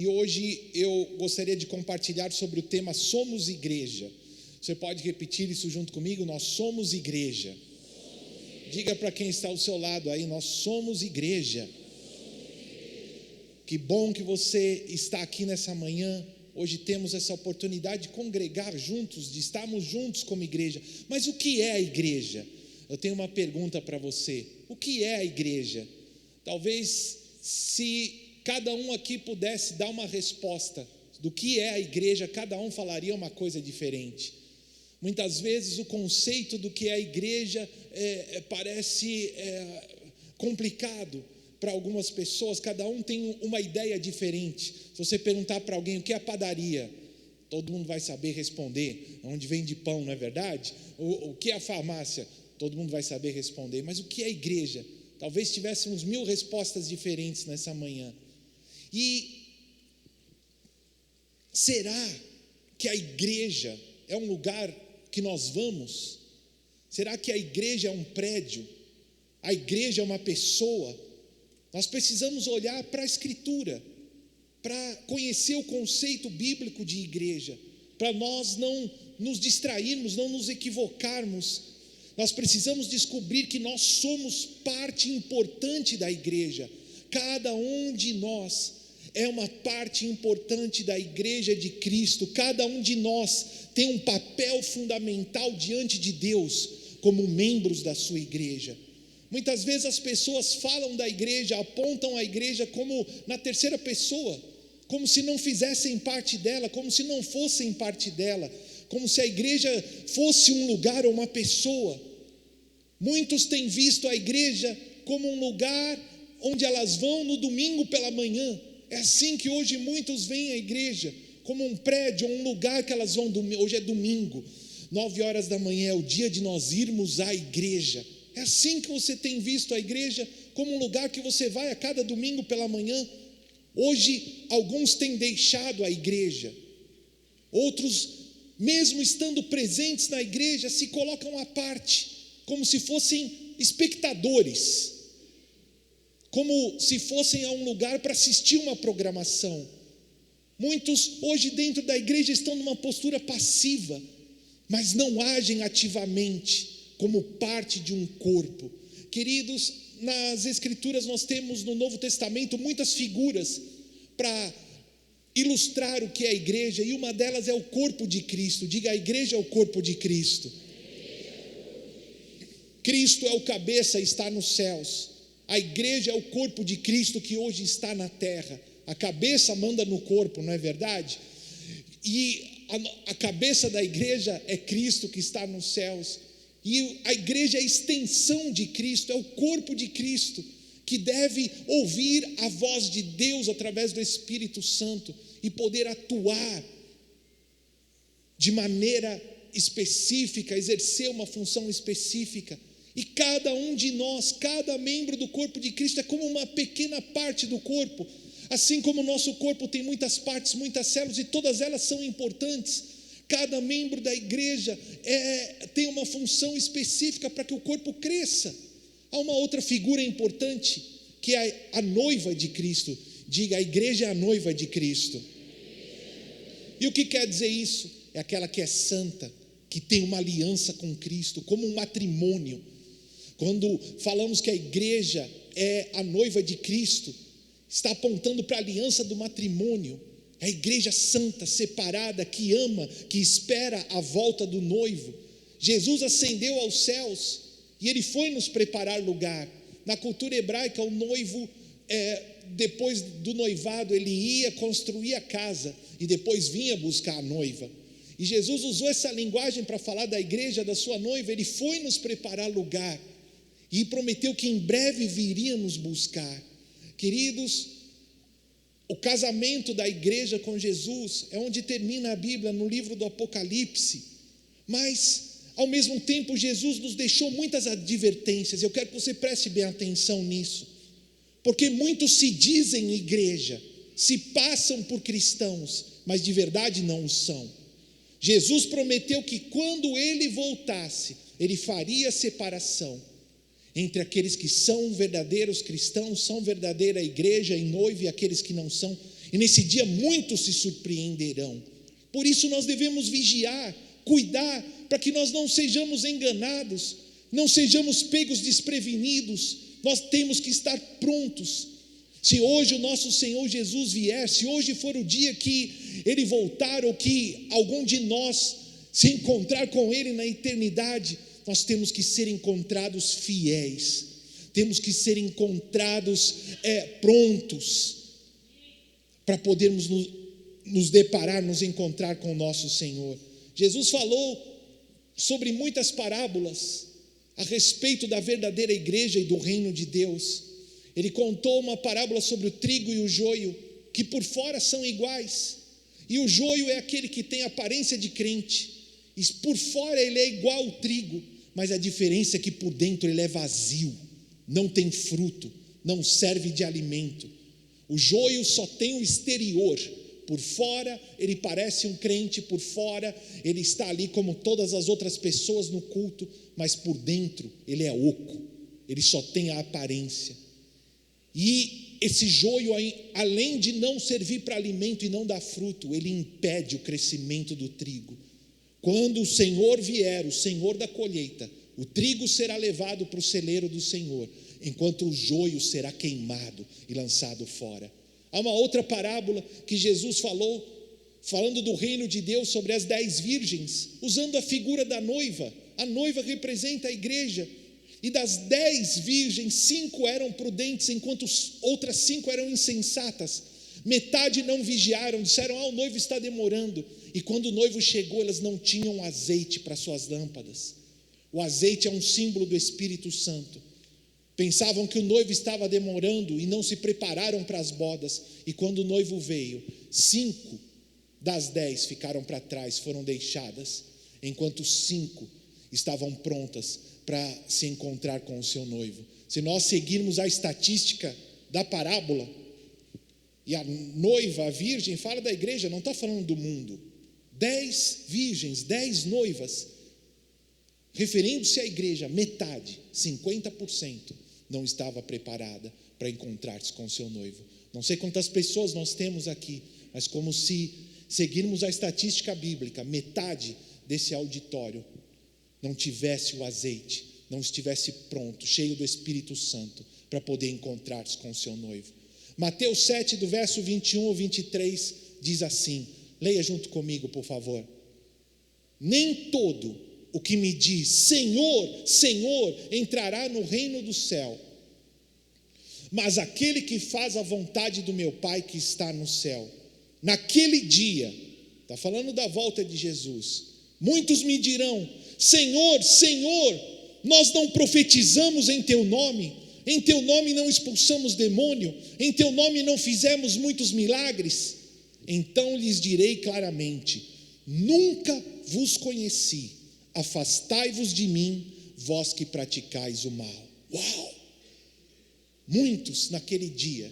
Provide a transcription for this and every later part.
E hoje eu gostaria de compartilhar sobre o tema Somos Igreja. Você pode repetir isso junto comigo? Nós somos igreja. Diga para quem está ao seu lado aí, nós somos igreja. Que bom que você está aqui nessa manhã. Hoje temos essa oportunidade de congregar juntos, de estarmos juntos como igreja. Mas o que é a igreja? Eu tenho uma pergunta para você. O que é a igreja? Talvez se cada um aqui pudesse dar uma resposta do que é a igreja, cada um falaria uma coisa diferente. Muitas vezes o conceito do que é a igreja parece complicado para algumas pessoas, cada um tem uma ideia diferente. Se você perguntar para alguém o que é a padaria, todo mundo vai saber responder, onde vende pão, não é verdade? O que é a farmácia, todo mundo vai saber responder, mas o que é a igreja? Talvez tivéssemos 1000 respostas diferentes nessa manhã. E será que a igreja é um lugar que nós vamos? Será que a igreja é um prédio? A igreja é uma pessoa? Nós precisamos olhar para a Escritura, para conhecer o conceito bíblico de igreja, para nós não nos distrairmos, não nos equivocarmos. Nós precisamos descobrir que nós somos parte importante da igreja. Cada um de nós é uma parte importante da igreja de Cristo. Cada um de nós tem um papel fundamental diante de Deus como membros da sua igreja. Muitas vezes as pessoas falam da igreja, apontam a igreja como na terceira pessoa, como se não fizessem parte dela, como se não fossem parte dela, como se a igreja fosse um lugar ou uma pessoa. Muitos têm visto a igreja como um lugar onde elas vão no domingo pela manhã. É assim que hoje muitos veem a igreja, como um prédio, um lugar que elas vão, hoje é domingo, 9 horas da manhã é o dia de nós irmos à igreja. É assim que você tem visto a igreja, como um lugar que você vai a cada domingo pela manhã. Hoje alguns têm deixado a igreja, outros, mesmo estando presentes na igreja, se colocam à parte, como se fossem espectadores, como se fossem a um lugar para assistir uma programação. Muitos hoje dentro da igreja estão numa postura passiva, mas não agem ativamente como parte de um corpo. Queridos, nas Escrituras nós temos no Novo Testamento muitas figuras para ilustrar o que é a igreja, e uma delas é o corpo de Cristo. Diga, a igreja é o corpo de Cristo. Cristo é o cabeça e está nos céus. A igreja é o corpo de Cristo que hoje está na terra. A cabeça manda no corpo, não é verdade? E a cabeça da igreja é Cristo que está nos céus. E a igreja é a extensão de Cristo, é o corpo de Cristo, que deve ouvir a voz de Deus através do Espírito Santo e poder atuar de maneira específica, exercer uma função específica. E cada um de nós, cada membro do corpo de Cristo é como uma pequena parte do corpo. Assim como o nosso corpo tem muitas partes, muitas células, e todas elas são importantes, cada membro da igreja tem uma função específica para que o corpo cresça. Há uma outra figura importante, que é a noiva de Cristo. Diga, a igreja é a noiva de Cristo. E o que quer dizer isso? É aquela que é santa, que tem uma aliança com Cristo, como um matrimônio. Quando falamos que a igreja é a noiva de Cristo, está apontando para a aliança do matrimônio. A igreja santa, separada, que ama, que espera a volta do noivo. Jesus ascendeu aos céus e ele foi nos preparar lugar. Na cultura hebraica, o noivo, depois do noivado, ele ia construir a casa e depois vinha buscar a noiva. E Jesus usou essa linguagem para falar da igreja, da sua noiva. Ele foi nos preparar lugar e prometeu que em breve viria nos buscar. Queridos, o casamento da igreja com Jesus é onde termina a Bíblia, no livro do Apocalipse. Mas, ao mesmo tempo, Jesus nos deixou muitas advertências. Eu quero que você preste bem atenção nisso, porque muitos se dizem igreja, se passam por cristãos, mas de verdade não o são. Jesus prometeu que quando ele voltasse, ele faria separação entre aqueles que são verdadeiros cristãos, são verdadeira igreja e noiva, e aqueles que não são. e nesse dia muitos se surpreenderão. Por isso nós devemos vigiar, cuidar, para que nós não sejamos enganados, não sejamos pegos desprevenidos. Nós temos que estar prontos. Se hoje o nosso Senhor Jesus vier, se hoje for o dia que Ele voltar, ou que algum de nós se encontrar com Ele na eternidade, nós temos que ser encontrados fiéis, temos que ser encontrados prontos, para podermos nos deparar, nos encontrar com o nosso Senhor. Jesus falou sobre muitas parábolas a respeito da verdadeira igreja e do reino de Deus. Ele contou uma parábola sobre o trigo e o joio, que por fora são iguais, e o joio é aquele que tem aparência de crente, e por fora ele é igual ao trigo, mas a diferença é que por dentro ele é vazio, não tem fruto, não serve de alimento. O joio só tem o exterior, por fora ele parece um crente, por fora ele está ali como todas as outras pessoas no culto, mas por dentro ele é oco, ele só tem a aparência. E esse joio, além de não servir para alimento e não dar fruto, ele impede o crescimento do trigo. Quando o Senhor vier, o Senhor da colheita, o trigo será levado para o celeiro do Senhor, enquanto o joio será queimado e lançado fora. Há uma outra parábola que Jesus falou, falando do reino de Deus, sobre as 10 virgens, usando a figura da noiva. A noiva representa a igreja, e das 10 virgens, 5 eram prudentes, enquanto outras 5 eram insensatas. Metade não vigiaram, disseram: o noivo está demorando. E quando o noivo chegou, elas não tinham azeite para suas lâmpadas. O azeite é um símbolo do Espírito Santo. Pensavam que o noivo estava demorando e não se prepararam para as bodas. E quando o noivo veio, 5 das 10 ficaram para trás, foram deixadas, enquanto 5 estavam prontas para se encontrar com o seu noivo. Se nós seguirmos a estatística da parábola, e a noiva, a virgem, fala da igreja, não está falando do mundo. 10 virgens, 10 noivas, referindo-se à igreja, metade, 50%, não estava preparada para encontrar-se com o seu noivo. Não sei quantas pessoas nós temos aqui, mas como se seguirmos a estatística bíblica, metade desse auditório não tivesse o azeite, não estivesse pronto, cheio do Espírito Santo, para poder encontrar-se com o seu noivo. Mateus 7, do verso 21 ao 23, diz assim, leia junto comigo, por favor: nem todo o que me diz Senhor, Senhor, entrará no reino do céu, mas aquele que faz a vontade do meu Pai que está no céu. Naquele dia, está falando da volta de Jesus, muitos me dirão: Senhor, Senhor, nós não profetizamos em teu nome, em teu nome não expulsamos demônio, em teu nome não fizemos muitos milagres? Então lhes direi claramente: nunca vos conheci, afastai-vos de mim, vós que praticais o mal. Uau! Muitos naquele dia,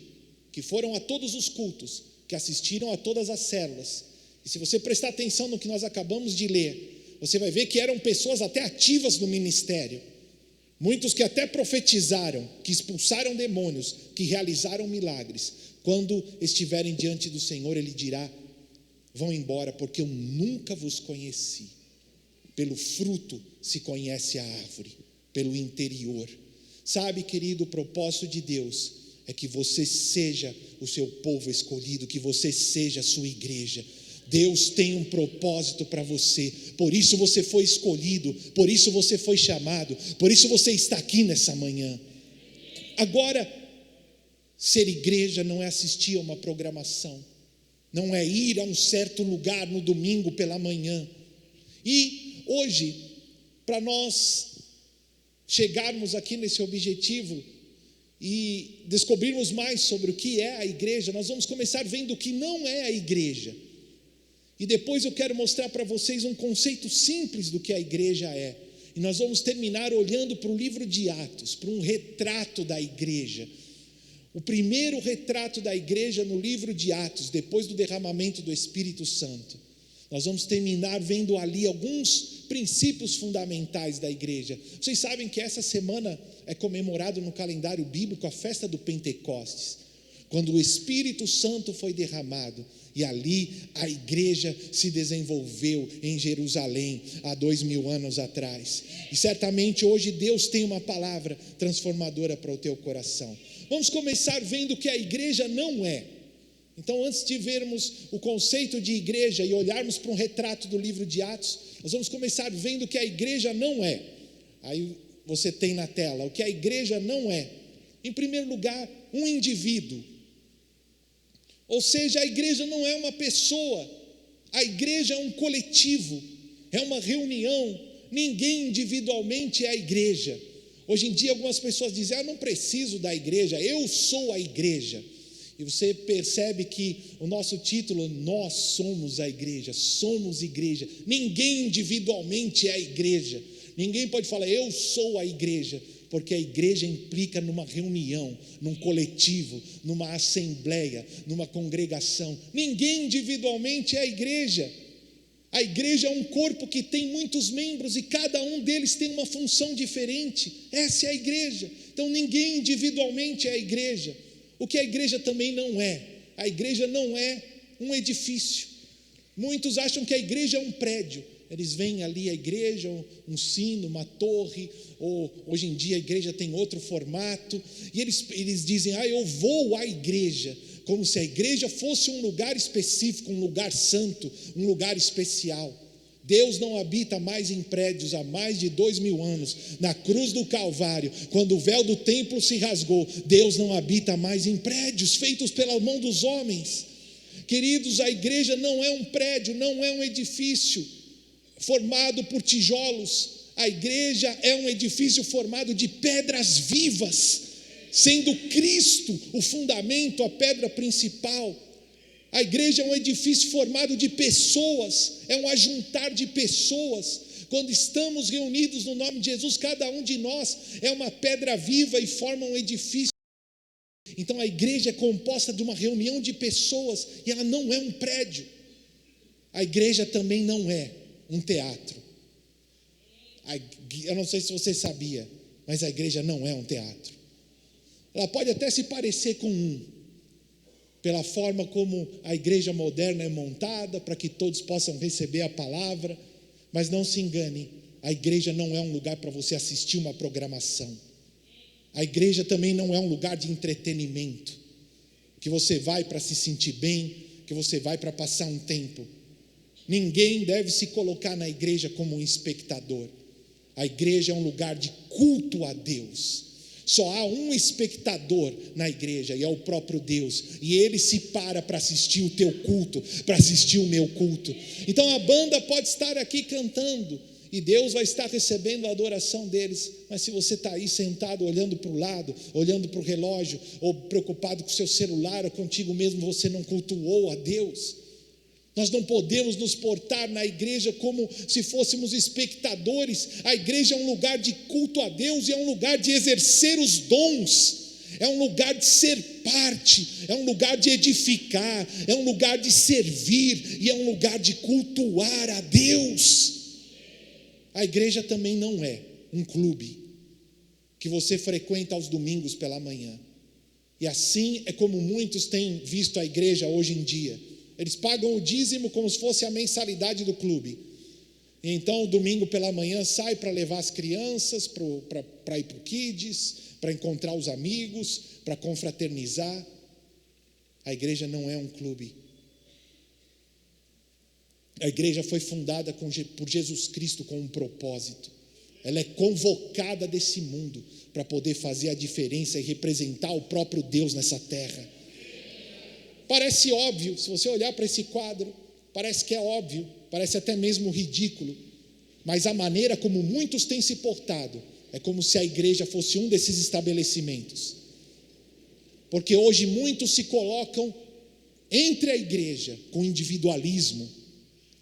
que foram a todos os cultos, que assistiram a todas as células, e se você prestar atenção no que nós acabamos de ler, você vai ver que eram pessoas até ativas no ministério, muitos que até profetizaram, que expulsaram demônios, que realizaram milagres. Quando estiverem diante do Senhor, Ele dirá: vão embora, porque eu nunca vos conheci. Pelo fruto se conhece a árvore, pelo interior. Sabe, querido, o propósito de Deus é que você seja o seu povo escolhido, que você seja a sua igreja. Deus tem um propósito para você, por isso você foi escolhido, por isso você foi chamado, por isso você está aqui nessa manhã. Agora, ser igreja não é assistir a uma programação, não é ir a um certo lugar no domingo pela manhã. E hoje, para nós chegarmos aqui nesse objetivo e descobrirmos mais sobre o que é a igreja, nós vamos começar vendo o que não é a igreja. E depois eu quero mostrar para vocês um conceito simples do que a igreja é. E nós vamos terminar olhando para o livro de Atos, para um retrato da igreja. O primeiro retrato da igreja no livro de Atos, depois do derramamento do Espírito Santo. Nós vamos terminar vendo ali alguns princípios fundamentais da igreja. Vocês sabem que essa semana é comemorado no calendário bíblico a festa do Pentecostes. quando o Espírito Santo foi derramado, e ali a igreja se desenvolveu em Jerusalém, há 2000 anos atrás. E certamente hoje Deus tem uma palavra transformadora para o teu coração. Vamos começar vendo que a igreja não é. Então, antes de vermos o conceito de igreja e olharmos para um retrato do livro de Atos, nós vamos começar vendo que a igreja não é. Aí você tem na tela o que a igreja não é. Em primeiro lugar, um indivíduo. Ou seja, a igreja não é uma pessoa, a igreja é um coletivo, é uma reunião. Ninguém individualmente é a igreja. Hoje em dia algumas pessoas dizem, eu não preciso da igreja, eu sou a igreja. E você percebe que o nosso título, nós somos a igreja, somos igreja. Ninguém individualmente é a igreja. Ninguém pode falar, eu sou a igreja, porque a igreja implica numa reunião, num coletivo, numa assembleia, numa congregação. Ninguém individualmente é a igreja. A igreja é um corpo que tem muitos membros e cada um deles tem uma função diferente. Essa é a igreja. Então ninguém individualmente é a igreja. O que a igreja também não é. A igreja não é um edifício. Muitos acham que a igreja é um prédio. Eles veem ali a igreja, um sino, uma torre, ou hoje em dia a igreja tem outro formato, e eles dizem, eu vou à igreja, como se a igreja fosse um lugar específico, um lugar santo, um lugar especial. Deus não habita mais em prédios há mais de 2000 anos. Na cruz do Calvário, quando o véu do templo se rasgou, Deus não habita mais em prédios feitos pela mão dos homens. Queridos, a igreja não é um prédio, não é um edifício formado por tijolos. A igreja é um edifício formado de pedras vivas, sendo Cristo o fundamento, a pedra principal. A igreja é um edifício formado de pessoas, é um ajuntar de pessoas. Quando estamos reunidos no nome de Jesus, cada um de nós é uma pedra viva e forma um edifício. Então a igreja é composta de uma reunião de pessoas e ela não é um prédio. A igreja também não é um teatro. Eu não sei se você sabia, mas a igreja não é um teatro. Ela pode até se parecer com um, pela forma como a igreja moderna é montada, para que todos possam receber a palavra, mas não se engane, a igreja não é um lugar para você assistir uma programação. A igreja também não é um lugar de entretenimento, que você vai para se sentir bem, que você vai para passar um tempo. Ninguém deve se colocar na igreja como um espectador. A igreja é um lugar de culto a Deus. Só há um espectador na igreja, e é o próprio Deus, e ele se para assistir o teu culto, para assistir o meu culto. Então a banda pode estar aqui cantando, e Deus vai estar recebendo a adoração deles, mas se você está aí sentado, olhando para o lado, olhando para o relógio, ou preocupado com o seu celular, ou contigo mesmo, você não cultuou a Deus. Nós não podemos nos portar na igreja como se fôssemos espectadores. A igreja é um lugar de culto a Deus, e é um lugar de exercer os dons, é um lugar de ser parte, é um lugar de edificar, é um lugar de servir, e é um lugar de cultuar a Deus. A igreja também não é um clube que você frequenta aos domingos pela manhã. E assim é como muitos têm visto a igreja hoje em dia. Eles pagam o dízimo como se fosse a mensalidade do clube. E então, domingo pela manhã, sai para levar as crianças para ir para o Kids, para encontrar os amigos, para confraternizar. A igreja não é um clube. A igreja foi fundada por Jesus Cristo com um propósito. Ela é convocada desse mundo para poder fazer a diferença e representar o próprio Deus nessa terra. Parece óbvio, se você olhar para esse quadro, parece que é óbvio, parece até mesmo ridículo, mas a maneira como muitos têm se portado é como se a igreja fosse um desses estabelecimentos. Porque hoje muitos se colocam entre a igreja com individualismo,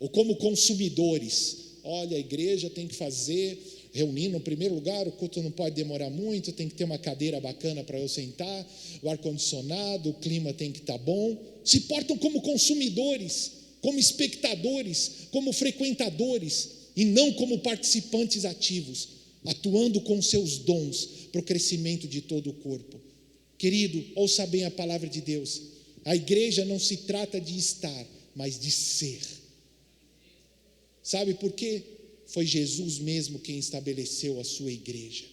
ou como consumidores. Olha, a igreja tem que fazer, reunir no primeiro lugar, o culto não pode demorar muito, tem que ter uma cadeira bacana para eu sentar, o ar-condicionado, o clima tem que estar bom. Se portam como consumidores, como espectadores, como frequentadores, e não como participantes ativos, atuando com seus dons para o crescimento de todo o corpo. Querido, ouça bem a palavra de Deus. A igreja não se trata de estar, mas de ser. Sabe por quê? Foi Jesus mesmo quem estabeleceu a sua igreja.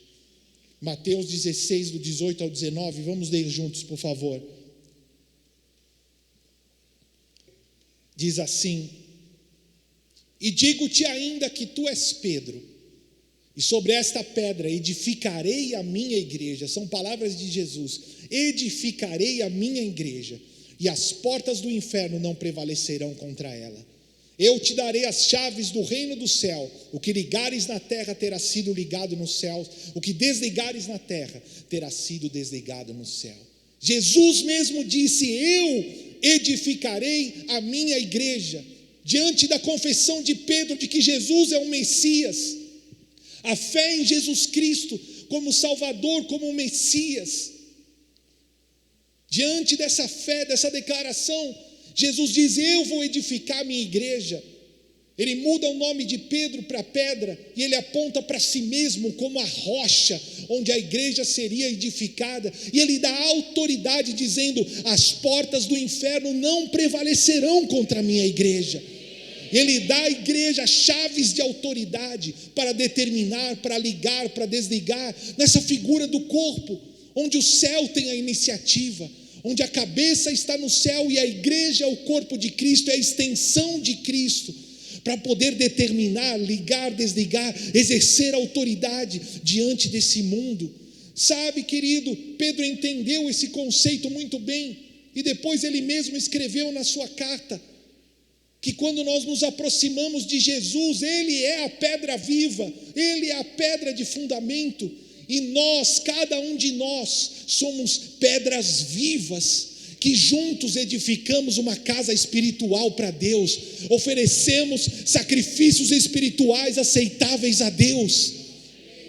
Mateus 16, do 18 ao 19, vamos ler juntos, por favor. Diz assim: e digo-te ainda que tu és Pedro, e sobre esta pedra edificarei a minha igreja. São palavras de Jesus. Edificarei a minha igreja, e as portas do inferno não prevalecerão contra ela. Eu te darei as chaves do reino do céu. O que ligares na terra terá sido ligado nos céus, o que desligares na terra terá sido desligado no céu. Jesus mesmo disse: eu edificarei a minha igreja. Diante da confissão de Pedro de que Jesus é o Messias, a fé em Jesus Cristo como Salvador, como Messias, diante dessa fé, dessa declaração, Jesus diz: eu vou edificar a minha igreja. Ele muda o nome de Pedro para pedra, e ele aponta para si mesmo como a rocha onde a igreja seria edificada, e ele dá autoridade dizendo: as portas do inferno não prevalecerão contra a minha igreja. Ele dá à igreja chaves de autoridade para determinar, para ligar, para desligar, nessa figura do corpo, onde o céu tem a iniciativa, onde a cabeça está no céu e a igreja é o corpo de Cristo, é a extensão de Cristo, para poder determinar, ligar, desligar, exercer autoridade diante desse mundo. Sabe, querido, Pedro entendeu esse conceito muito bem, e depois ele mesmo escreveu na sua carta, que quando nós nos aproximamos de Jesus, Ele é a pedra viva, Ele é a pedra de fundamento, e nós, cada um de nós, somos pedras vivas, que juntos edificamos uma casa espiritual para Deus, oferecemos sacrifícios espirituais aceitáveis a Deus.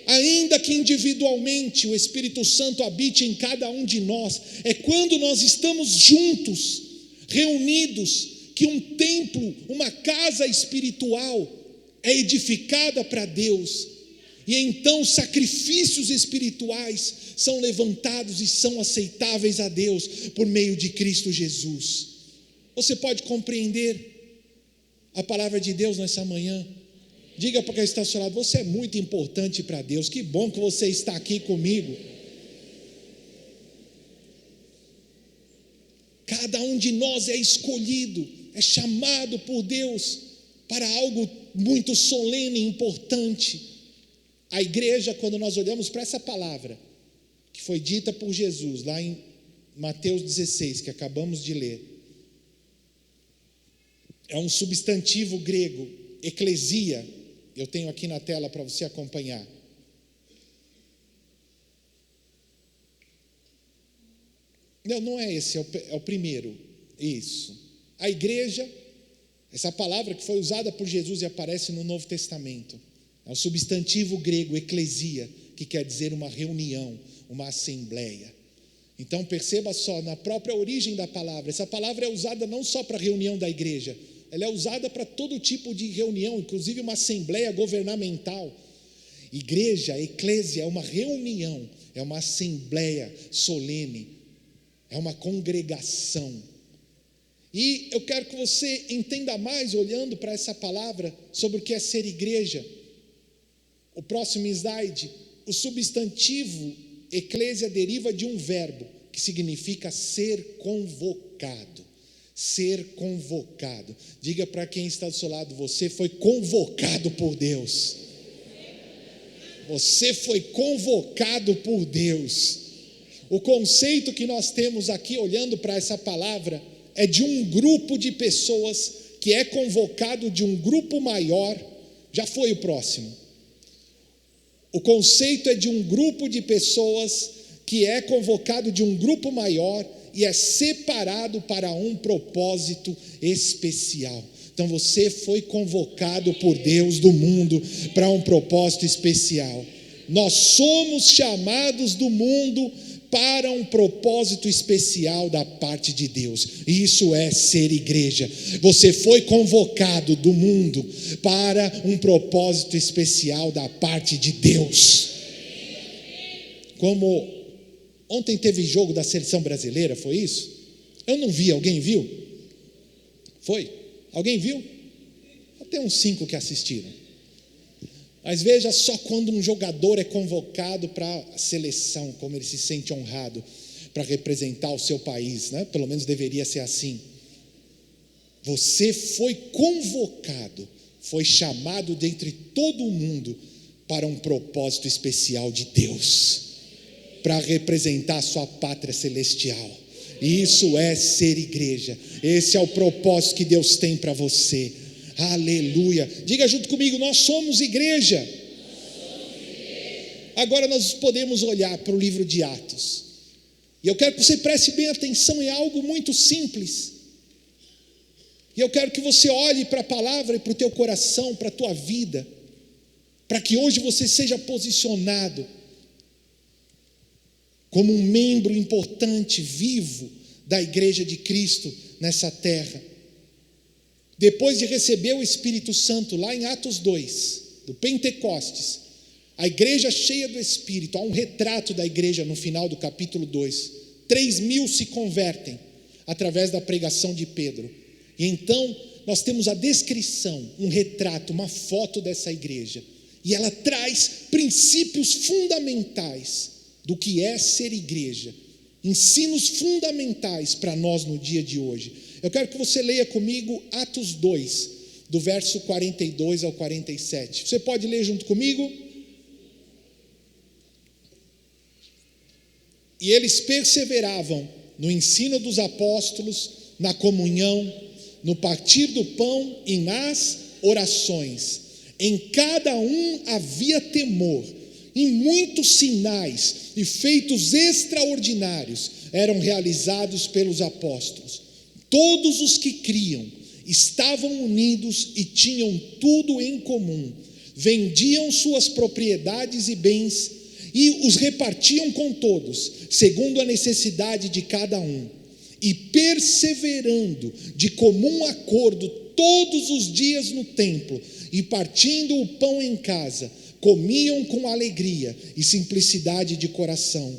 Ainda que individualmente o Espírito Santo habite em cada um de nós, é quando nós estamos juntos, reunidos, que um templo, uma casa espiritual é edificada para Deus, e então sacrifícios espirituais são levantados e são aceitáveis a Deus por meio de Cristo Jesus. Você pode compreender a palavra de Deus nessa manhã? Diga para quem está ao seu lado: você é muito importante para Deus. Que bom que você está aqui comigo. Cada um de nós é escolhido, é chamado por Deus para algo muito solene e importante. A igreja, quando nós olhamos para essa palavra que foi dita por Jesus lá em Mateus 16, que acabamos de ler, é um substantivo grego, eclesia. Eu tenho aqui na tela para você acompanhar. Não é esse, é o primeiro. Isso. A igreja, essa palavra que foi usada por Jesus e aparece no Novo Testamento, é um substantivo grego, eclesia, que quer dizer uma reunião, uma assembleia. Então perceba só, na própria origem da palavra, essa palavra é usada não só para a reunião da igreja, ela é usada para todo tipo de reunião, inclusive uma assembleia governamental. Igreja, eclésia, é uma reunião, é uma assembleia solene, é uma congregação. E eu quero que você entenda mais, olhando para essa palavra, sobre o que é ser igreja. O próximo slide, o substantivo eclésia deriva de um verbo que significa ser convocado. Ser convocado. Diga para quem está do seu lado: você foi convocado por Deus. Você foi convocado por Deus. O conceito que nós temos aqui, olhando para essa palavra, é de um grupo de pessoas que é convocado de um grupo maior. Já foi o próximo. O conceito é de um grupo de pessoas que é convocado de um grupo maior e é separado para um propósito especial. Então você foi convocado por Deus do mundo para um propósito especial. Nós somos chamados do mundo para um propósito especial da parte de Deus. Isso é ser igreja. Você foi convocado do mundo para um propósito especial da parte de Deus. Como Ontem teve jogo da seleção brasileira, foi isso? Eu não vi, alguém viu? Foi? Alguém viu? Até uns 5 que assistiram. Mas veja só quando um jogador é convocado para a seleção, como ele se sente honrado para representar o seu país, né? Pelo menos deveria ser assim. Você foi convocado, foi chamado dentre todo o mundo para um propósito especial de Deus, para representar a sua pátria celestial. Isso é ser igreja. Esse é o propósito que Deus tem para você. Aleluia. Diga junto comigo: nós somos igreja. Agora nós podemos olhar para o livro de Atos, e eu quero que você preste bem atenção em algo muito simples. E eu quero que você olhe para a palavra e para o teu coração, para a tua vida, para que hoje você seja posicionado como um membro importante, vivo, da igreja de Cristo nessa terra. Depois de receber o Espírito Santo, lá em Atos 2, do Pentecostes, a igreja cheia do Espírito, há um retrato da igreja no final do capítulo 2, 3.000 se convertem, através da pregação de Pedro, e então nós temos a descrição, um retrato, uma foto dessa igreja, e ela traz princípios fundamentais do que é ser igreja, ensinos fundamentais para nós no dia de hoje. Eu quero que você leia comigo Atos 2, do verso 42 ao 47. Você pode ler junto comigo? E eles perseveravam no ensino dos apóstolos, na comunhão, no partir do pão e nas orações. Em cada um havia temor, e muitos sinais e feitos extraordinários eram realizados pelos apóstolos. Todos os que criam estavam unidos e tinham tudo em comum. Vendiam suas propriedades e bens e os repartiam com todos, segundo a necessidade de cada um. E perseverando de comum acordo todos os dias no templo, e partindo o pão em casa, comiam com alegria e simplicidade de coração,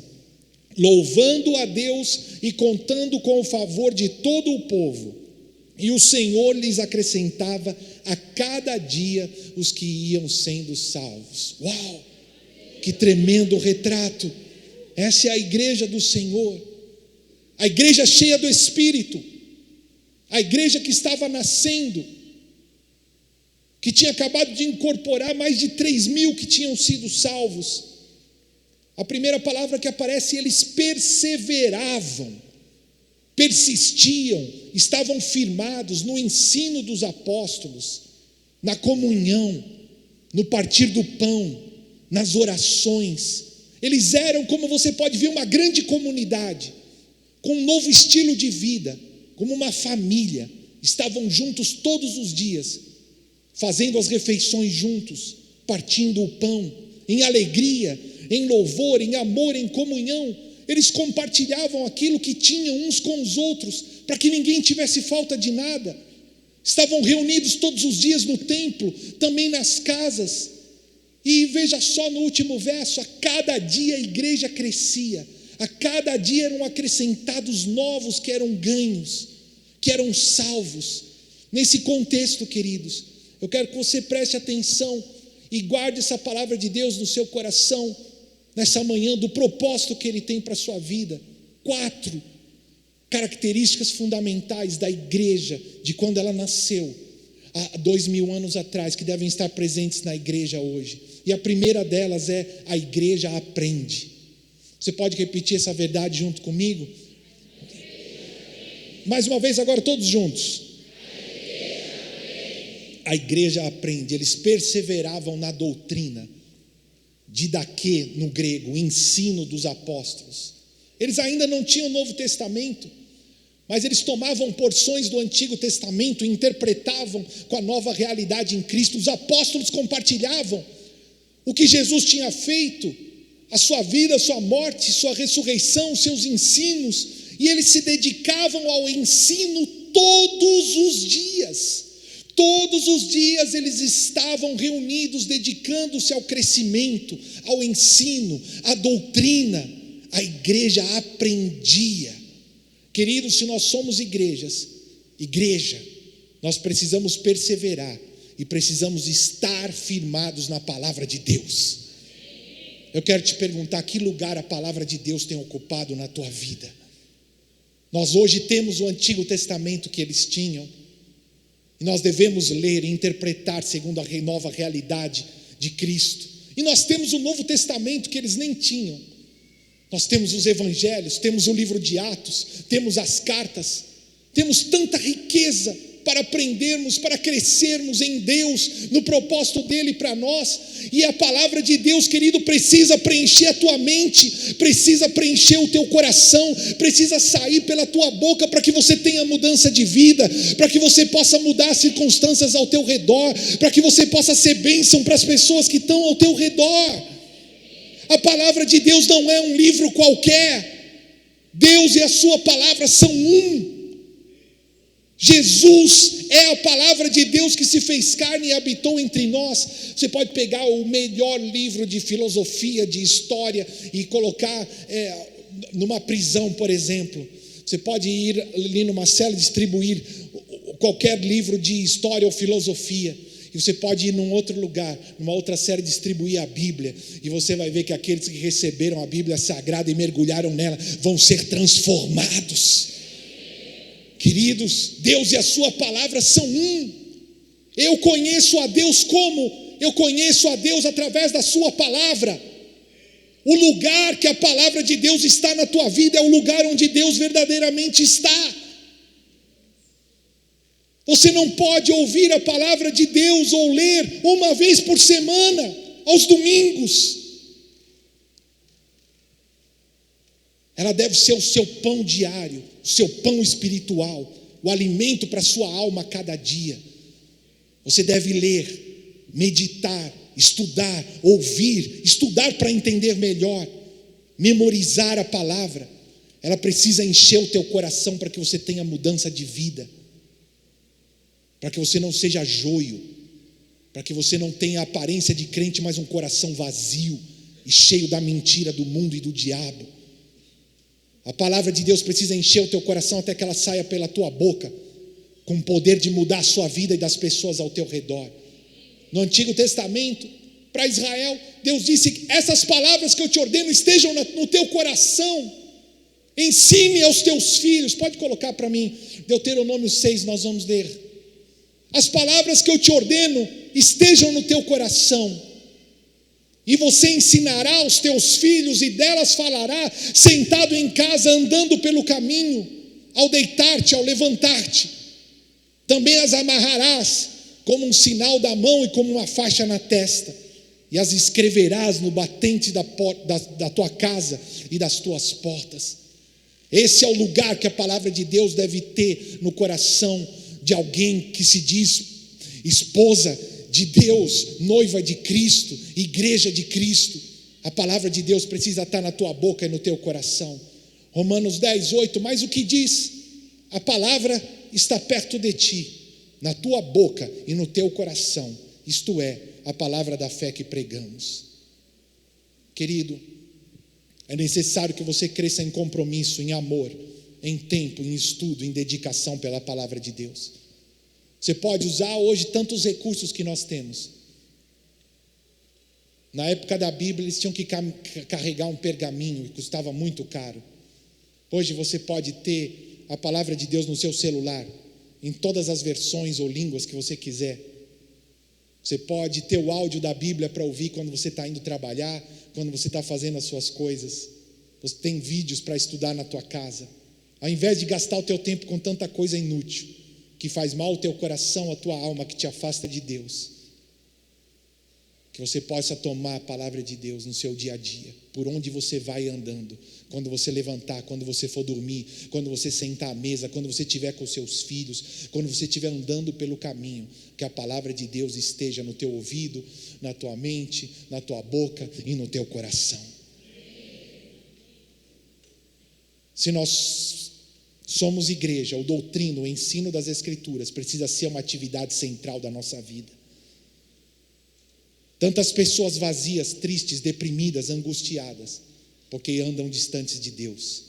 louvando a Deus e contando com o favor de todo o povo. E o Senhor lhes acrescentava a cada dia os que iam sendo salvos. Uau! Que tremendo retrato! Essa é a igreja do Senhor, a igreja cheia do Espírito, a igreja que estava nascendo, que tinha acabado de incorporar mais de 3.000 que tinham sido salvos. A primeira palavra que aparece: eles perseveravam, persistiam, estavam firmados no ensino dos apóstolos, na comunhão, no partir do pão, nas orações. Eles eram, como você pode ver, uma grande comunidade, com um novo estilo de vida, como uma família. Estavam juntos todos os dias, fazendo as refeições juntos, partindo o pão, em alegria, em louvor, em amor, em comunhão. Eles compartilhavam aquilo que tinham uns com os outros, para que ninguém tivesse falta de nada. Estavam reunidos todos os dias no templo, também nas casas. E veja só no último verso: a cada dia a igreja crescia, a cada dia eram acrescentados novos que eram ganhos, que eram salvos. Nesse contexto, queridos, eu quero que você preste atenção e guarde essa palavra de Deus no seu coração, nessa manhã, do propósito que Ele tem para a sua vida. 4 características fundamentais da igreja, de quando ela nasceu, há 2.000 anos atrás, que devem estar presentes na igreja hoje. E a primeira delas é: a igreja aprende. Você pode repetir essa verdade junto comigo? Mais uma vez agora, todos juntos. A igreja aprende. Eles perseveravam na doutrina, didaquê no grego, ensino dos apóstolos. Eles ainda não tinham o Novo Testamento, mas eles tomavam porções do Antigo Testamento e interpretavam com a nova realidade em Cristo. Os apóstolos compartilhavam o que Jesus tinha feito, a sua vida, a sua morte, sua ressurreição, seus ensinos, e eles se dedicavam ao ensino todos os dias. Todos os dias eles estavam reunidos, dedicando-se ao crescimento, ao ensino, à doutrina, a igreja aprendia. Queridos, se nós somos igreja, nós precisamos perseverar e precisamos estar firmados na palavra de Deus. Eu quero te perguntar, que lugar a palavra de Deus tem ocupado na tua vida? Nós hoje temos o Antigo Testamento que eles tinham, e nós devemos ler e interpretar segundo a nova realidade de Cristo. E nós temos o Novo Testamento que eles nem tinham. Nós temos os evangelhos, temos o livro de Atos, temos as cartas, temos tanta riqueza para aprendermos, para crescermos em Deus, no propósito dele para nós. E a palavra de Deus, querido, precisa preencher a tua mente, precisa preencher o teu coração, precisa sair pela tua boca para que você tenha mudança de vida, para que você possa mudar as circunstâncias ao teu redor, para que você possa ser bênção para as pessoas que estão ao teu redor. A palavra de Deus não é um livro qualquer. Deus e a sua palavra são um. Jesus é a palavra de Deus que se fez carne e habitou entre nós. Você pode pegar o melhor livro de filosofia, de história e colocar numa prisão, por exemplo. Você pode ir ali numa cela e distribuir qualquer livro de história ou filosofia. E você pode ir num outro lugar, numa outra série, distribuir a Bíblia. E você vai ver que aqueles que receberam a Bíblia Sagrada e mergulharam nela vão ser transformados. Queridos, Deus e a sua palavra são um. Eu conheço a Deus como? Eu conheço a Deus através da sua palavra. O lugar que a palavra de Deus está na tua vida é o lugar onde Deus verdadeiramente está. Você não pode ouvir a palavra de Deus ou ler uma vez por semana, aos domingos. Ela deve ser o seu pão diário, o seu pão espiritual, o alimento para a sua alma a cada dia. Você deve ler, meditar, estudar, ouvir, estudar para entender melhor, memorizar a palavra. Ela precisa encher o teu coração para que você tenha mudança de vida, para que você não seja joio, para que você não tenha a aparência de crente, mas um coração vazio e cheio da mentira do mundo e do diabo. A palavra de Deus precisa encher o teu coração até que ela saia pela tua boca, com o poder de mudar a sua vida e das pessoas ao teu redor. No Antigo Testamento, para Israel, Deus disse: essas palavras que eu te ordeno estejam no teu coração, ensine aos teus filhos. Pode colocar para mim, Deuteronômio 6, nós vamos ler. As palavras que eu te ordeno estejam no teu coração, e você ensinará aos teus filhos, e delas falará, sentado em casa, andando pelo caminho, ao deitar-te, ao levantar-te. Também as amarrarás como um sinal da mão e como uma faixa na testa, e as escreverás no batente da tua casa e das tuas portas. Esse é o lugar que a palavra de Deus deve ter no coração de alguém que se diz esposa de Deus, noiva de Cristo, igreja de Cristo. A palavra de Deus precisa estar na tua boca e no teu coração. Romanos 10, 8, mas o que diz? A palavra está perto de ti, na tua boca e no teu coração, isto é, a palavra da fé que pregamos. Querido, é necessário que você cresça em compromisso, em amor, em tempo, em estudo, em dedicação pela palavra de Deus. Você pode usar hoje tantos recursos que nós temos. Na época da Bíblia, eles tinham que carregar um pergaminho e custava muito caro. Hoje você pode ter a palavra de Deus no seu celular, em todas as versões ou línguas que você quiser. Você pode ter o áudio da Bíblia para ouvir quando você está indo trabalhar, quando você está fazendo as suas coisas. Você tem vídeos para estudar na tua casa. Ao invés de gastar o teu tempo com tanta coisa inútil, que faz mal ao teu coração, à tua alma, que te afasta de Deus, que você possa tomar a palavra de Deus no seu dia a dia, por onde você vai andando, quando você levantar, quando você for dormir, quando você sentar à mesa, quando você estiver com seus filhos, quando você estiver andando pelo caminho, que a palavra de Deus esteja no teu ouvido, na tua mente, na tua boca e no teu coração. Se nós somos igreja, o doutrina, o ensino das Escrituras precisa ser uma atividade central da nossa vida. Tantas pessoas vazias, tristes, deprimidas, angustiadas, porque andam distantes de Deus,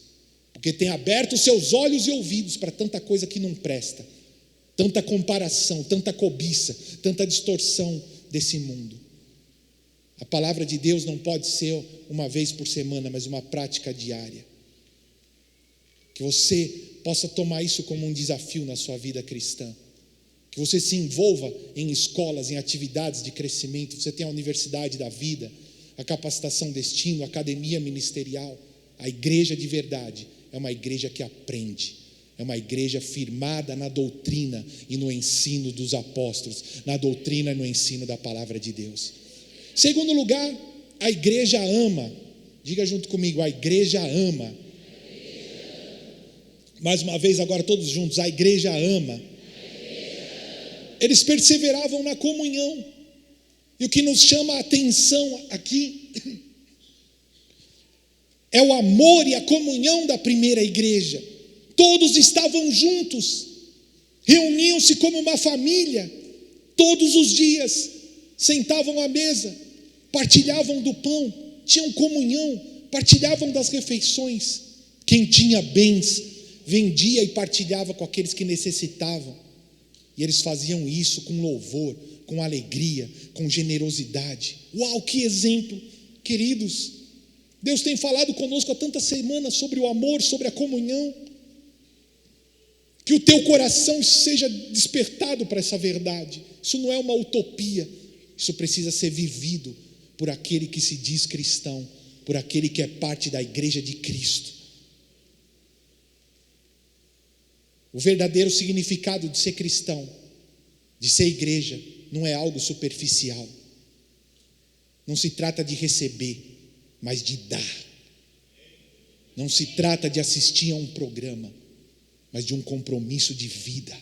porque têm aberto os seus olhos e ouvidos para tanta coisa que não presta, tanta comparação, tanta cobiça, tanta distorção desse mundo. A palavra de Deus não pode ser uma vez por semana, mas uma prática diária. Que você possa tomar isso como um desafio na sua vida cristã. Que você se envolva em escolas, em atividades de crescimento. Você tem a universidade da vida, a capacitação destino, a academia ministerial. A igreja de verdade é uma igreja que aprende. É uma igreja firmada na doutrina e no ensino dos apóstolos, na doutrina e no ensino da palavra de Deus. Segundo lugar, a igreja ama. Diga junto comigo, a igreja ama. Mais uma vez agora todos juntos, a igreja ama. Eles perseveravam na comunhão. E o que nos chama a atenção aqui é o amor e a comunhão da primeira igreja. Todos estavam juntos, reuniam-se como uma família, todos os dias, sentavam à mesa, partilhavam do pão, tinham comunhão, partilhavam das refeições. Quem tinha bens, vendia e partilhava com aqueles que necessitavam. E eles faziam isso com louvor, com alegria, com generosidade. Uau, que exemplo, queridos! Deus tem falado conosco há tantas semanas sobre o amor, sobre a comunhão. Que o teu coração seja despertado para essa verdade. Isso não é uma utopia. Isso precisa ser vivido por aquele que se diz cristão, por aquele que é parte da igreja de Cristo. O verdadeiro significado de ser cristão, de ser igreja, não é algo superficial. Não se trata de receber, mas de dar. Não se trata de assistir a um programa, mas de um compromisso de vida.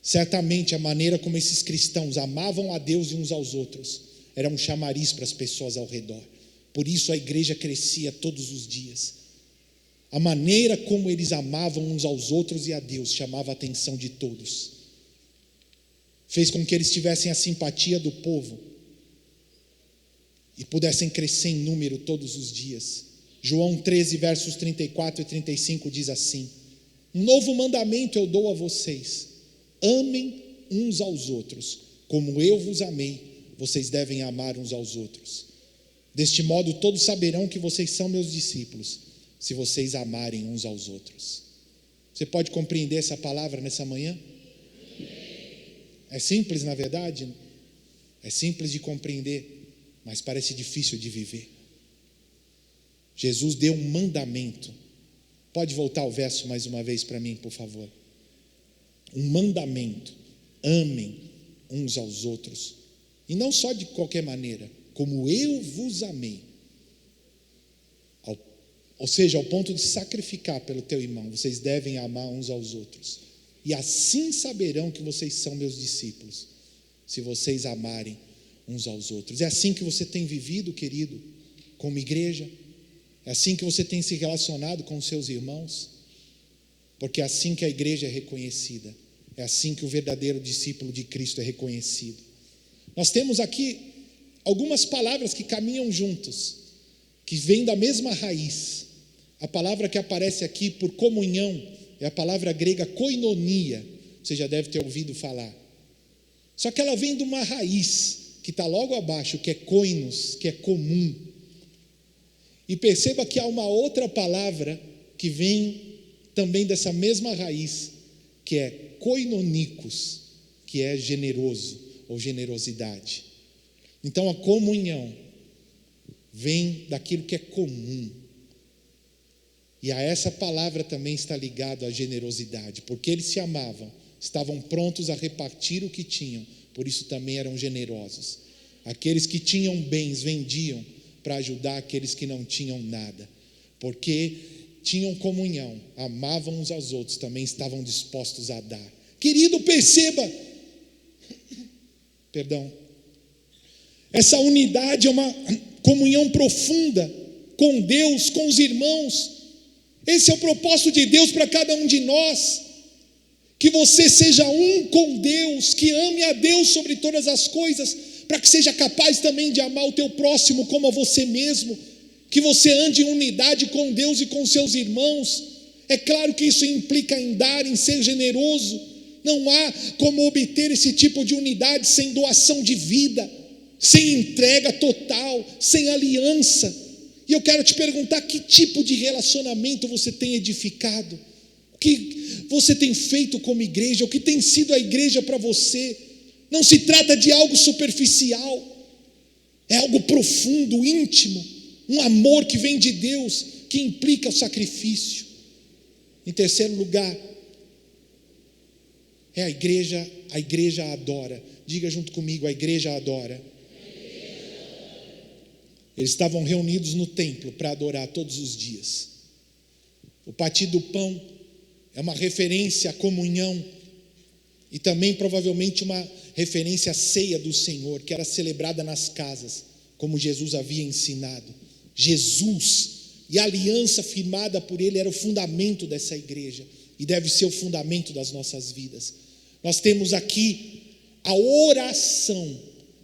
Certamente a maneira como esses cristãos amavam a Deus e uns aos outros era um chamariz para as pessoas ao redor. Por isso a igreja crescia todos os dias. A maneira como eles amavam uns aos outros e a Deus chamava a atenção de todos. Fez com que eles tivessem a simpatia do povo e pudessem crescer em número todos os dias. João 13, versos 34 e 35 diz assim: um novo mandamento eu dou a vocês: amem uns aos outros, como eu vos amei, vocês devem amar uns aos outros. Deste modo todos saberão que vocês são meus discípulos, se vocês amarem uns aos outros. Você pode compreender essa palavra nessa manhã? É simples, na verdade? É simples de compreender, mas parece difícil de viver. Jesus deu um mandamento. Pode voltar o verso mais uma vez para mim, por favor. Um mandamento: amem uns aos outros. E não só de qualquer maneira, como eu vos amei. Ou seja, ao ponto de sacrificar pelo teu irmão, vocês devem amar uns aos outros. E assim saberão que vocês são meus discípulos, se vocês amarem uns aos outros. É assim que você tem vivido, querido, como igreja? É assim que você tem se relacionado com os seus irmãos? Porque é assim que a igreja é reconhecida. É assim que o verdadeiro discípulo de Cristo é reconhecido. Nós temos aqui algumas palavras que caminham juntos, que vêm da mesma raiz. A palavra que aparece aqui por comunhão é a palavra grega koinonia. Você já deve ter ouvido falar. Só que ela vem de uma raiz que está logo abaixo, que é koinos, que é comum. E perceba que há uma outra palavra que vem também dessa mesma raiz, que é koinonikos, que é generoso ou generosidade. Então a comunhão vem daquilo que é comum. E a essa palavra também está ligado a generosidade, porque eles se amavam, estavam prontos a repartir o que tinham, por isso também eram generosos. Aqueles que tinham bens vendiam para ajudar aqueles que não tinham nada, porque tinham comunhão, amavam uns aos outros, também estavam dispostos a dar. Querido, perceba, essa unidade é uma comunhão profunda com Deus, com os irmãos. Esse é o propósito de Deus para cada um de nós, que você seja um com Deus, que ame a Deus sobre todas as coisas, para que seja capaz também de amar o teu próximo como a você mesmo, que você ande em unidade com Deus e com seus irmãos. É claro que isso implica em dar, em ser generoso. Não há como obter esse tipo de unidade sem doação de vida, sem entrega total, sem aliança. E eu quero te perguntar: que tipo de relacionamento você tem edificado? O que você tem feito como igreja? O que tem sido a igreja para você? Não se trata de algo superficial, é algo profundo, íntimo, um amor que vem de Deus, que implica o sacrifício. Em terceiro lugar, a igreja adora. Diga junto comigo: a igreja adora. Eles estavam reunidos no templo para adorar todos os dias. O partir do pão é uma referência à comunhão e também provavelmente uma referência à ceia do Senhor, que era celebrada nas casas, como Jesus havia ensinado. Jesus e a aliança firmada por Ele era o fundamento dessa igreja e deve ser o fundamento das nossas vidas. Nós temos aqui a oração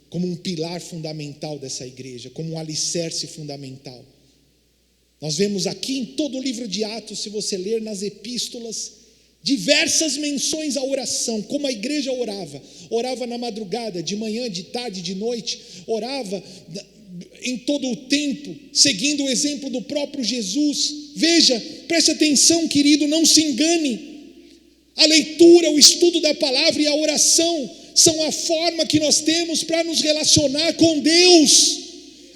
como um pilar fundamental dessa igreja, como um alicerce fundamental. Nós vemos aqui em todo o livro de Atos, se você ler nas epístolas, diversas menções à oração, como a igreja orava na madrugada, de manhã, de tarde, de noite, orava em todo o tempo, seguindo o exemplo do próprio Jesus. Veja, preste atenção, querido, não se engane. A leitura, o estudo da palavra e a oração são a forma que nós temos para nos relacionar com Deus.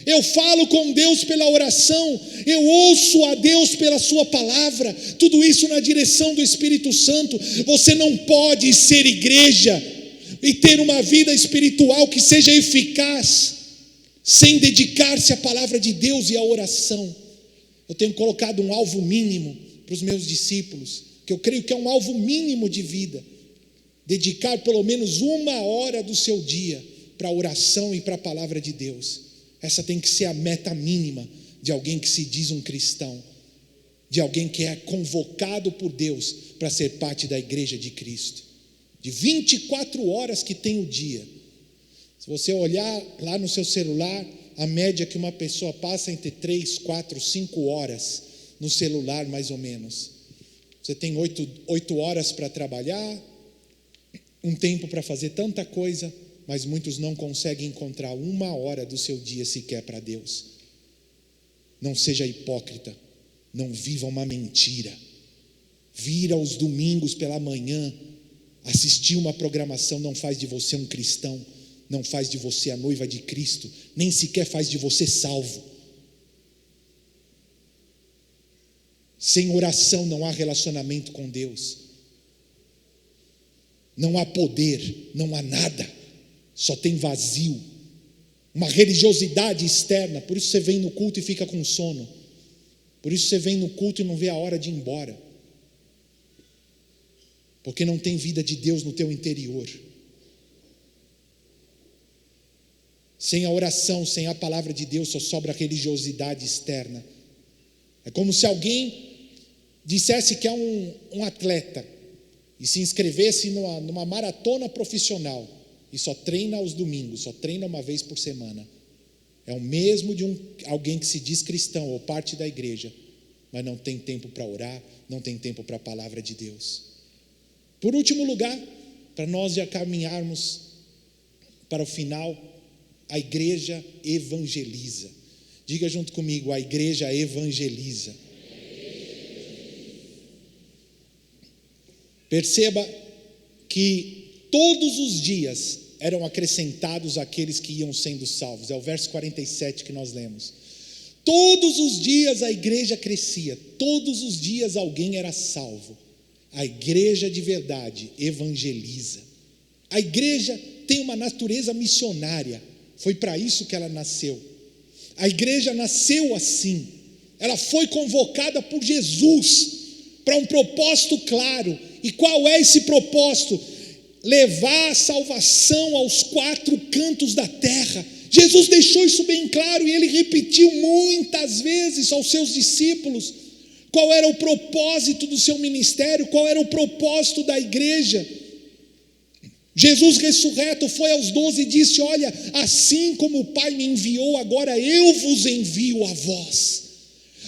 Eu falo com Deus pela oração, eu ouço a Deus pela sua palavra, tudo isso na direção do Espírito Santo. Você não pode ser igreja e ter uma vida espiritual que seja eficaz sem dedicar-se à palavra de Deus e à oração. Eu tenho colocado um alvo mínimo para os meus discípulos, que eu creio que é um alvo mínimo de vida: dedicar pelo menos 1 hora do seu dia para a oração e para a palavra de Deus. Essa tem que ser a meta mínima de alguém que se diz um cristão, de alguém que é convocado por Deus para ser parte da igreja de Cristo. De 24 horas que tem o dia, se você olhar lá no seu celular, a média que uma pessoa passa entre 3, 4, 5 horas no celular, mais ou menos. Você tem 8 horas para trabalhar, um tempo para fazer tanta coisa, mas muitos não conseguem encontrar 1 hora do seu dia sequer para Deus. Não seja hipócrita, não viva uma mentira. Vir aos domingos pela manhã, assistir uma programação não faz de você um cristão, não faz de você a noiva de Cristo, nem sequer faz de você salvo. Sem oração não há relacionamento com Deus. Não há poder, não há nada, só tem vazio, uma religiosidade externa. Por isso você vem no culto e fica com sono, por isso você vem no culto e não vê a hora de ir embora, porque não tem vida de Deus no teu interior. Sem a oração, sem a palavra de Deus, só sobra religiosidade externa. É como se alguém dissesse que é um atleta e se inscrevesse numa maratona profissional e só treina aos domingos, só treina uma vez por semana. É o mesmo de alguém que se diz cristão ou parte da igreja, mas não tem tempo para orar, não tem tempo para a palavra de Deus. Por último lugar, para nós já caminharmos para o final, a igreja evangeliza. Diga junto comigo: a igreja evangeliza. Perceba que todos os dias eram acrescentados aqueles que iam sendo salvos. É o verso 47 que nós lemos. Todos os dias a igreja crescia, todos os dias alguém era salvo. A igreja de verdade evangeliza. A igreja tem uma natureza missionária, foi para isso que ela nasceu. A igreja nasceu assim, ela foi convocada por Jesus para um propósito claro. E qual é esse propósito? Levar a salvação aos 4 cantos da terra. Jesus deixou isso bem claro e ele repetiu muitas vezes aos seus discípulos qual era o propósito do seu ministério, qual era o propósito da igreja. Jesus ressurreto foi aos 12 e disse: olha, assim como o Pai me enviou, agora eu vos envio a vós.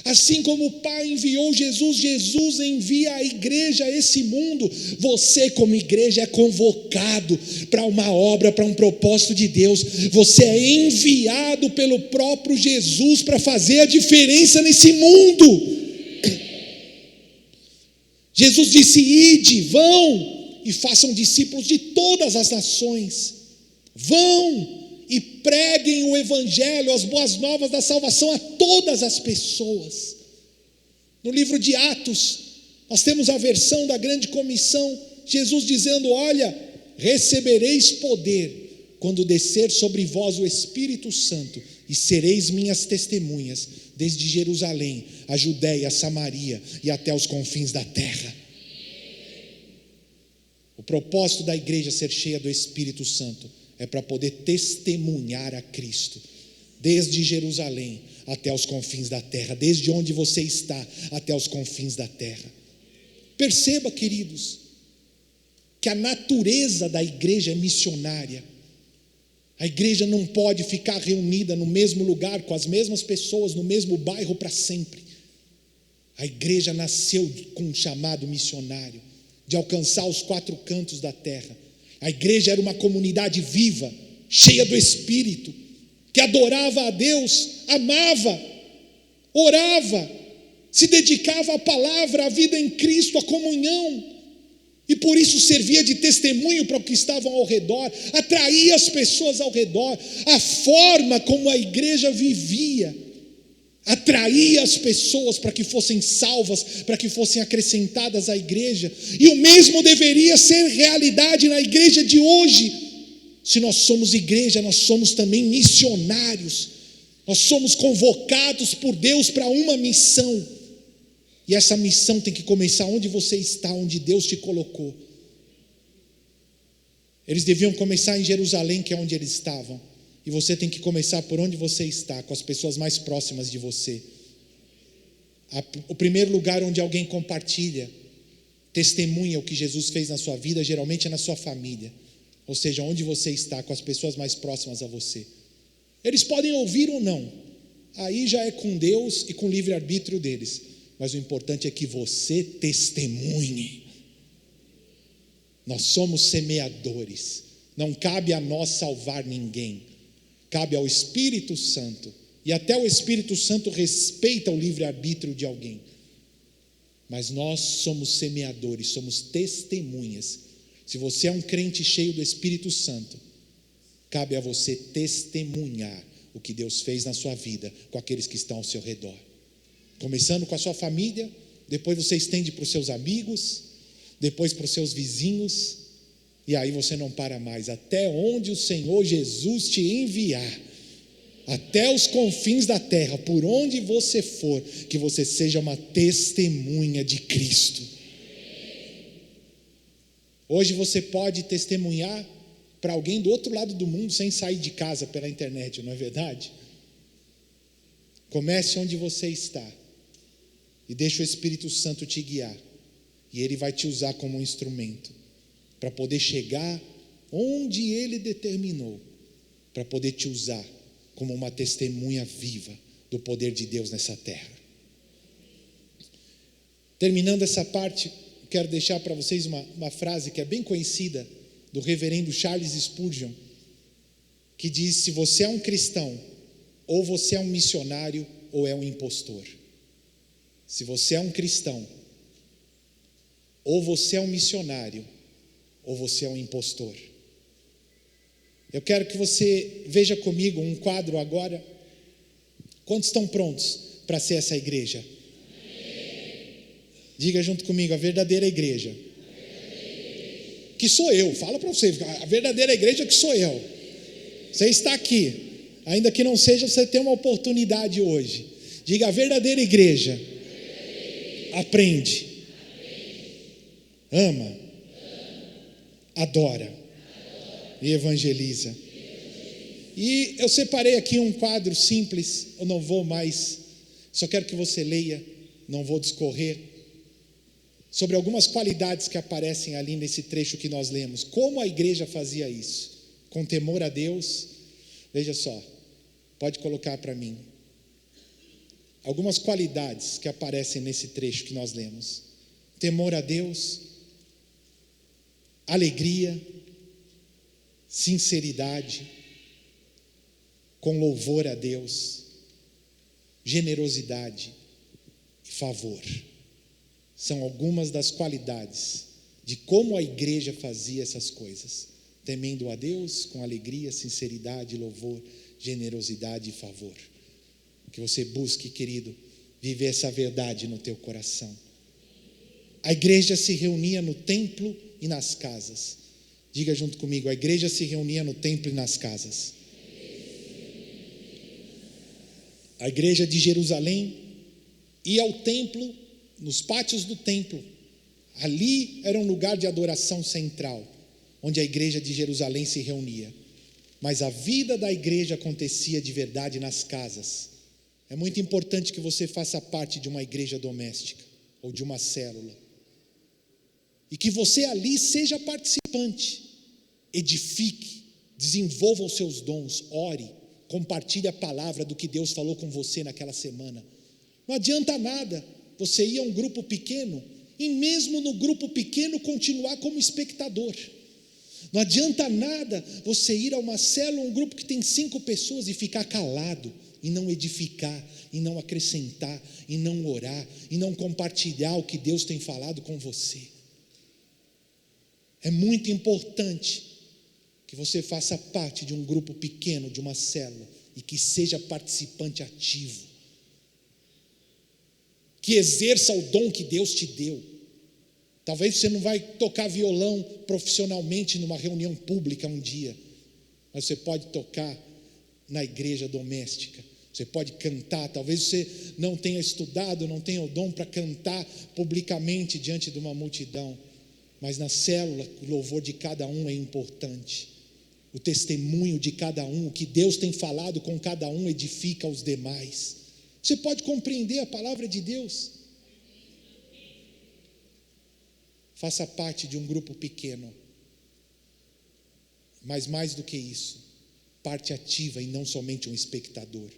Assim como o Pai enviou Jesus, Jesus envia a igreja a esse mundo. Você, como igreja, é convocado para uma obra, para um propósito de Deus. Você é enviado pelo próprio Jesus para fazer a diferença nesse mundo. Jesus disse: ide, vão e façam discípulos de todas as nações. Vão e preguem o evangelho, as boas novas da salvação a todas as pessoas. No livro de Atos, nós temos a versão da grande comissão, Jesus dizendo: olha, recebereis poder quando descer sobre vós o Espírito Santo, e sereis minhas testemunhas, desde Jerusalém, a Judéia, a Samaria e até os confins da terra. O propósito da igreja ser cheia do Espírito Santo é para poder testemunhar a Cristo, desde Jerusalém até os confins da terra, desde onde você está até os confins da terra. Perceba, queridos, que a natureza da igreja é missionária. A igreja não pode ficar reunida no mesmo lugar, com as mesmas pessoas, no mesmo bairro para sempre. A igreja nasceu com um chamado missionário, de alcançar os 4 cantos da terra. A igreja era uma comunidade viva, cheia do Espírito, que adorava a Deus, amava, orava, se dedicava à palavra, à vida em Cristo, à comunhão, e por isso servia de testemunho para os que estavam ao redor, atraía as pessoas ao redor. A forma como a igreja vivia atraía as pessoas para que fossem salvas, para que fossem acrescentadas à igreja. E o mesmo deveria ser realidade na igreja de hoje. Se nós somos igreja, nós somos também missionários. Nós somos convocados por Deus para uma missão. E essa missão tem que começar onde você está, onde Deus te colocou. Eles deviam começar em Jerusalém, que é onde eles estavam. E você tem que começar por onde você está, com as pessoas mais próximas de você. O primeiro lugar onde alguém compartilha, testemunha o que Jesus fez na sua vida, geralmente é na sua família. Ou seja, onde você está, com as pessoas mais próximas a você. Eles podem ouvir ou não. Aí já é com Deus e com o livre-arbítrio deles. Mas o importante é que você testemunhe. Nós somos semeadores. Não cabe a nós salvar ninguém. Cabe ao Espírito Santo. E até o Espírito Santo respeita o livre-arbítrio de alguém. Mas nós somos semeadores, somos testemunhas. Se você é um crente cheio do Espírito Santo, cabe a você testemunhar o que Deus fez na sua vida com aqueles que estão ao seu redor. Começando com a sua família, depois você estende para os seus amigos, depois para os seus vizinhos, e aí você não para mais, até onde o Senhor Jesus te enviar, até os confins da terra, por onde você for, que você seja uma testemunha de Cristo. Hoje você pode testemunhar para alguém do outro lado do mundo sem sair de casa pela internet, não é verdade? Comece onde você está e deixe o Espírito Santo te guiar, e Ele vai te usar como um instrumento para poder chegar onde Ele determinou, para poder te usar como uma testemunha viva do poder de Deus nessa terra. Terminando essa parte, quero deixar para vocês uma frase que é bem conhecida, do reverendo Charles Spurgeon, que diz: se você é um cristão, ou você é um missionário, ou é um impostor. Se você é um cristão, ou você é um missionário, ou você é um impostor. Eu quero que você veja comigo um quadro agora. Quantos estão prontos para ser essa igreja? Diga junto comigo: a verdadeira igreja. Que sou eu, fala para você, a verdadeira igreja que sou eu. Você está aqui, ainda que não seja, você tem uma oportunidade hoje. Diga: a verdadeira igreja aprende, ama, adora e evangeliza. E eu separei aqui um quadro simples, eu não vou mais, só quero que você leia, não vou discorrer, sobre algumas qualidades que aparecem ali nesse trecho que nós lemos. Como a igreja fazia isso? Com temor a Deus. Veja só, pode colocar para mim. algumas qualidades que aparecem nesse trecho que nós lemos: temor a Deus, alegria, sinceridade, com louvor a Deus, generosidade e favor. São algumas das qualidades de como a igreja fazia essas coisas: temendo a Deus, com alegria, sinceridade, louvor, generosidade e favor. Que você busque, querido, viver essa verdade no teu coração. A igreja se reunia no templo e nas casas. Diga junto comigo: a igreja se reunia no templo e nas casas. A igreja de Jerusalém ia ao templo, nos pátios do templo. Ali era um lugar de adoração central, onde a igreja de Jerusalém se reunia. Mas a vida da igreja acontecia de verdade nas casas. É muito importante que você faça parte de uma igreja doméstica ou de uma célula, e que você ali seja participante, edifique, desenvolva os seus dons, ore, compartilhe a palavra do que Deus falou com você naquela semana. Não adianta nada você ir a um grupo pequeno e mesmo no grupo pequeno continuar como espectador. Não adianta nada você ir a uma célula, um grupo que tem 5 pessoas, e ficar calado, e não edificar, e não acrescentar, e não orar, e não compartilhar o que Deus tem falado com você. É muito importante que você faça parte de um grupo pequeno, de uma célula, e que seja participante ativo, que exerça o dom que Deus te deu. Talvez você não vai tocar violão profissionalmente numa reunião pública um dia, mas você pode tocar na igreja doméstica. Você pode cantar. Talvez você não tenha estudado, não tenha o dom para cantar publicamente diante de uma multidão, mas na célula o louvor de cada um é importante. O testemunho de cada um, o que Deus tem falado com cada um, edifica os demais. Você pode compreender a palavra de Deus. Faça parte de um grupo pequeno, mas mais do que isso, parte ativa e não somente um espectador.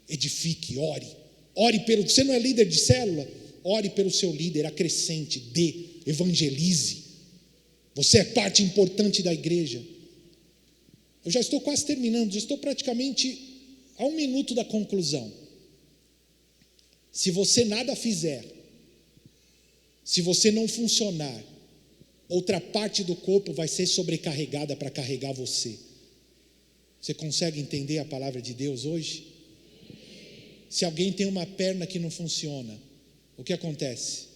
Edifique, ore pelo, você não é líder de célula? Ore pelo seu líder, acrescente, dê, evangelize. Você é parte importante da igreja. Eu já estou quase terminando, já estou praticamente a 1 minuto da conclusão. Se você nada fizer, se você não funcionar, outra parte do corpo vai ser sobrecarregada para carregar você. Você consegue entender a palavra de Deus hoje? Se alguém tem uma perna que não funciona, o que acontece?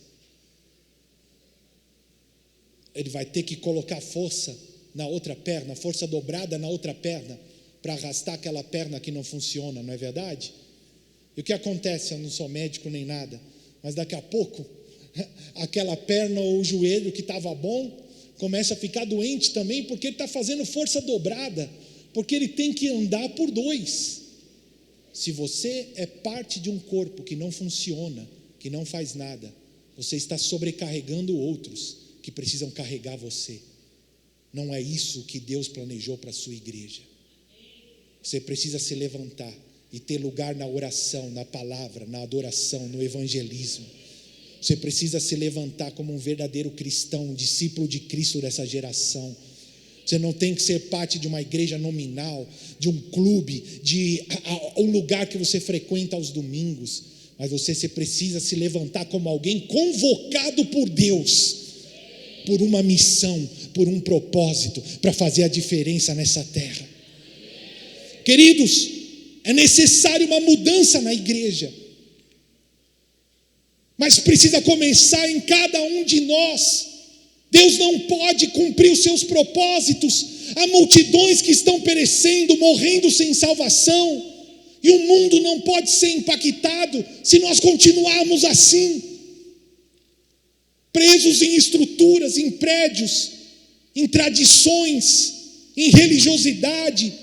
Ele vai ter que colocar força na outra perna, força dobrada na outra perna, para arrastar aquela perna que não funciona, não é verdade? E o que acontece? Eu não sou médico nem nada, mas daqui a pouco aquela perna ou o joelho que estava bom começa a ficar doente também, porque ele está fazendo força dobrada, porque ele tem que andar por 2. Se você é parte de um corpo que não funciona, que não faz nada, você está sobrecarregando outros que precisam carregar você. Não é isso que Deus planejou para a sua igreja. Você precisa se levantar e ter lugar na oração, na palavra, na adoração, no evangelismo. Você precisa se levantar como um verdadeiro cristão, um discípulo de Cristo dessa geração. Você não tem que ser parte de uma igreja nominal, de um clube, de um lugar que você frequenta aos domingos, mas você precisa se levantar como alguém convocado por Deus, por uma missão, por um propósito, para fazer a diferença nessa terra. Queridos, é necessário uma mudança na igreja, mas precisa começar em cada um de nós. Deus não pode cumprir os seus propósitos. Há multidões que estão perecendo, morrendo sem salvação, e o mundo não pode ser impactado se nós continuarmos assim, presos em estruturas, em prédios, em tradições, em religiosidade,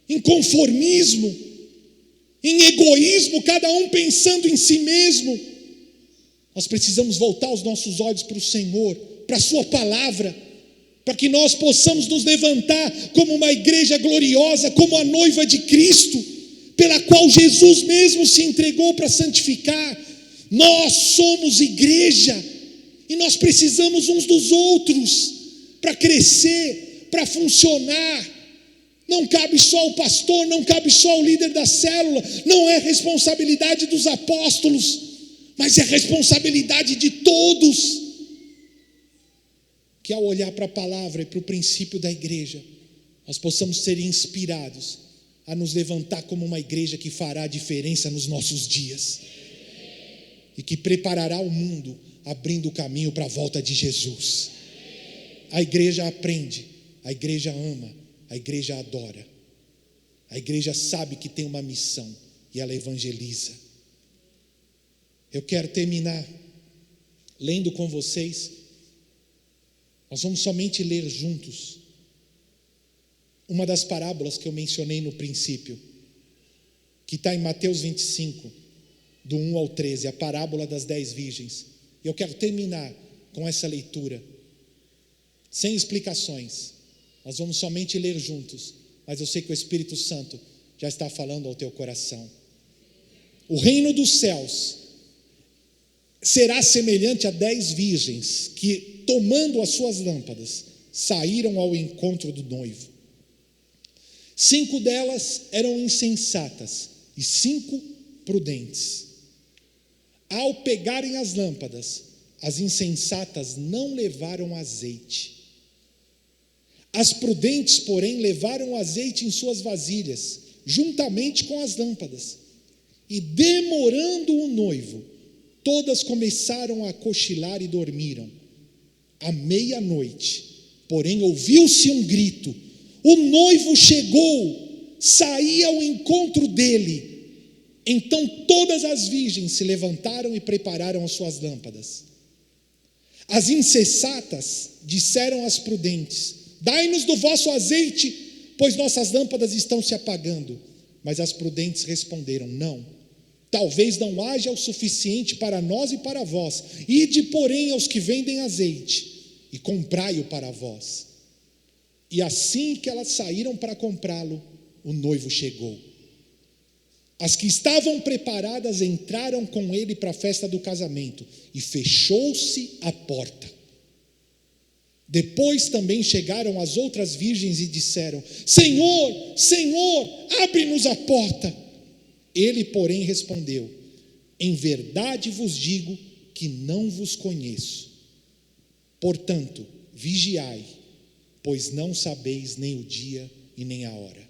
em conformismo, em egoísmo, cada um pensando em si mesmo. Nós precisamos voltar os nossos olhos para o Senhor, para a sua palavra, para que nós possamos nos levantar como uma igreja gloriosa, como a noiva de Cristo, pela qual Jesus mesmo se entregou para santificar. Nós somos igreja, e nós precisamos uns dos outros para crescer, para funcionar. Não cabe só ao pastor, não cabe só ao líder da célula, não é responsabilidade dos apóstolos, mas é responsabilidade de todos, que ao olhar para a palavra e para o princípio da igreja, nós possamos ser inspirados a nos levantar como uma igreja que fará a diferença nos nossos dias e que preparará o mundo, abrindo o caminho para a volta de Jesus. A igreja aprende, a igreja ama, a igreja adora, a igreja sabe que tem uma missão e ela evangeliza. Eu quero terminar lendo com vocês. Nós vamos somente ler juntos uma das parábolas que eu mencionei no princípio, que está em Mateus 25, do 1 ao 13, a parábola das 10 virgens. E eu quero terminar com essa leitura, sem explicações. Nós vamos somente ler juntos, mas eu sei que o Espírito Santo já está falando ao teu coração. O reino dos céus será semelhante a 10 virgens que, tomando as suas lâmpadas, saíram ao encontro do noivo. 5 delas eram insensatas e 5 prudentes. Ao pegarem as lâmpadas, as insensatas não levaram azeite. As prudentes, porém, levaram azeite em suas vasilhas, juntamente com as lâmpadas. E demorando o noivo, todas começaram a cochilar e dormiram. À meia-noite, porém, ouviu-se um grito: o noivo chegou, saí ao encontro dele. Então todas as virgens se levantaram e prepararam as suas lâmpadas. As insensatas disseram às prudentes: dai-nos do vosso azeite, pois nossas lâmpadas estão se apagando. Mas as prudentes responderam: não, talvez não haja o suficiente para nós e para vós. Ide, porém, aos que vendem azeite e comprai-o para vós. E assim que elas saíram para comprá-lo, o noivo chegou. As que estavam preparadas entraram com ele para a festa do casamento, e fechou-se a porta. Depois também chegaram as outras virgens e disseram: Senhor, Senhor, abre-nos a porta. Ele, porém, respondeu: em verdade vos digo que não vos conheço. Portanto, vigiai, pois não sabeis nem o dia e nem a hora.